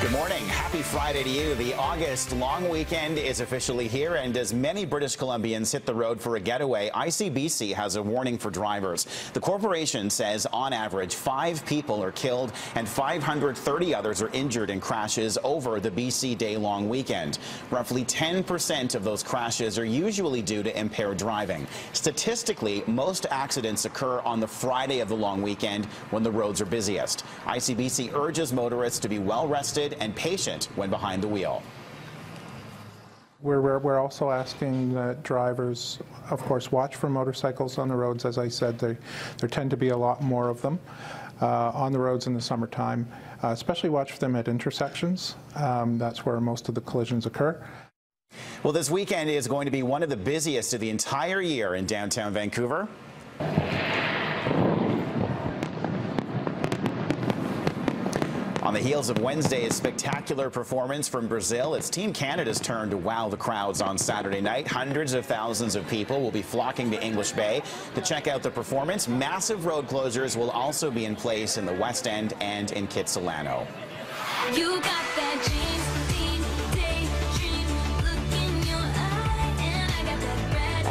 Good morning. Happy Friday to you. The August long weekend is officially here, and as many British Columbians hit the road for a getaway, ICBC has a warning for drivers. The corporation says on average 5 people are killed and 530 others are injured in crashes over the BC day-long weekend. Roughly 10% of those crashes are usually due to impaired driving. Statistically, most accidents occur on the Friday of the long weekend when the roads are busiest. ICBC urges motorists to be well rested and patient when behind the wheel. We're also asking that drivers, of course, watch for motorcycles on the roads. As I said, there tend to be a lot more of them on the roads in the summertime. Especially watch for them at intersections. That's where most of the collisions occur. Well, this weekend is going to be one of the busiest of the entire year in downtown Vancouver. On the heels of Wednesday's spectacular performance from Brazil, it's Team Canada's turn to wow the crowds on Saturday night. Hundreds of thousands of people will be flocking to English Bay to check out the performance. Massive road closures will also be in place in the West End and in Kitsilano. You got that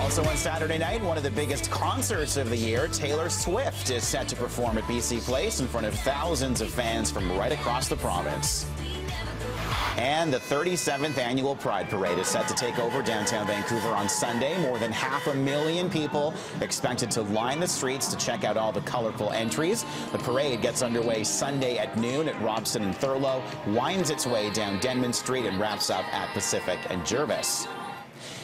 Also on Saturday night, one of the biggest concerts of the year, Taylor Swift is set to perform at BC Place in front of thousands of fans from right across the province. And the 37th annual Pride Parade is set to take over downtown Vancouver on Sunday. More than 500,000 people expected to line the streets to check out all the colorful entries. The parade gets underway Sunday at noon at Robson and Thurlow, winds its way down Denman Street and wraps up at Pacific and Jervis.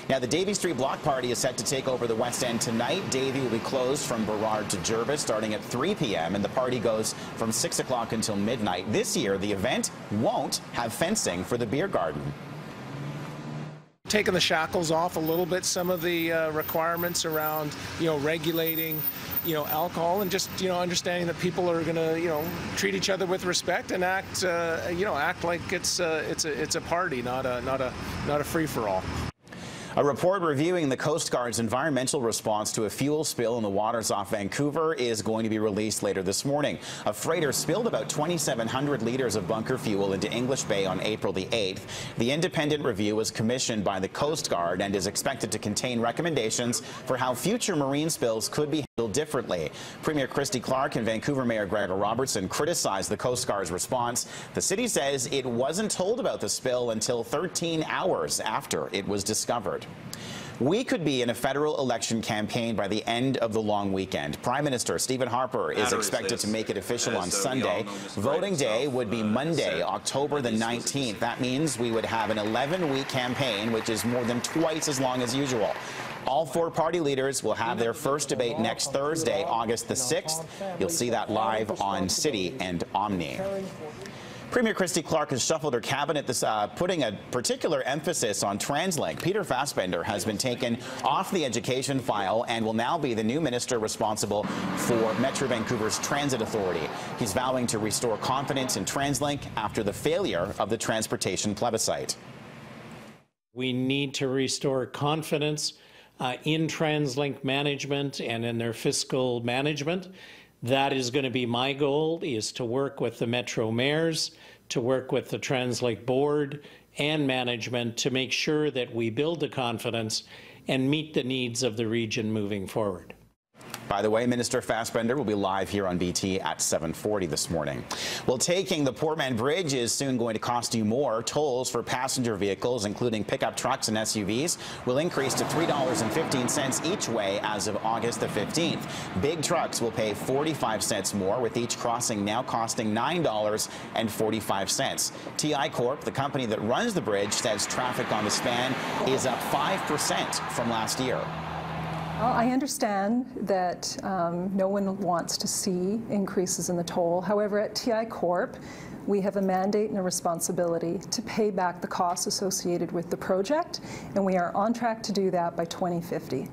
Now, the Davie Street Block Party is set to take over the West End tonight. Davie will be closed from Burrard to Jervis starting at 3 p.m. and the party goes from 6 o'clock until midnight. This year, the event won't have fencing for the beer garden. Taking the shackles off a little bit, some of the requirements around, regulating, alcohol, and just, understanding that people are going to, treat each other with respect and act, act like it's a party, not a free-for-all. A report reviewing the Coast Guard's environmental response to a fuel spill in the waters off Vancouver is going to be released later this morning. A freighter spilled about 2,700 liters of bunker fuel into English Bay on April the 8th. The independent review was commissioned by the Coast Guard and is expected to contain recommendations for how future marine spills could be handled differently. Premier Christy Clark and Vancouver Mayor Gregor Robertson criticized the Coast Guard's response. The city says it wasn't told about the spill until 13 hours after it was discovered. We could be in a federal election campaign by the end of the long weekend. Prime Minister Stephen Harper is expected to make it official on Sunday. Voting day would be Monday, October the 19th. That means we would have an 11-week campaign, which is more than twice as long as usual. All 4 party leaders will have their first debate next Thursday, August the 6th. You'll see that live on City and Omni. Premier Christy Clark has shuffled her cabinet, putting a particular emphasis on Translink. Peter Fassbender has been taken off the education file and will now be the new minister responsible for Metro Vancouver's Transit Authority. He's vowing to restore confidence in Translink after the failure of the transportation plebiscite. We need to restore confidence in Translink management and in their fiscal management. That is going to be my goal, is to work with the Metro mayors, to work with the Translink board and management to make sure that we build the confidence and meet the needs of the region moving forward. By the way, Minister Fassbender will be live here on BT at 7:40 this morning. Well, taking the Poorman Bridge is soon going to cost you more. Tolls for passenger vehicles, including pickup trucks and SUVs, will increase to $3.15 each way as of August the 15th. Big trucks will pay 45 cents more, with each crossing now costing $9.45. TI Corp, the company that runs the bridge, says traffic on the span is up 5% from last year. Well, I understand that no one wants to see increases in the toll. However, at TI Corp, we have a mandate and a responsibility to pay back the costs associated with the project, and we are on track to do that by 2050.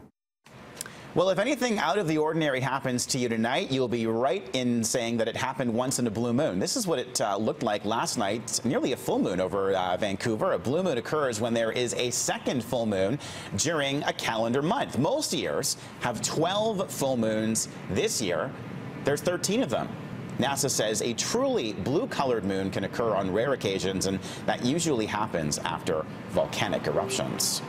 Well, if anything out of the ordinary happens to you tonight, you'll be right in saying that it happened once in a blue moon. This is what it looked like last night, nearly a full moon over Vancouver. A blue moon occurs when there is a second full moon during a calendar month. Most years have 12 full moons. This year, there's 13 of them. NASA says a truly blue-colored moon can occur on rare occasions, and that usually happens after volcanic eruptions.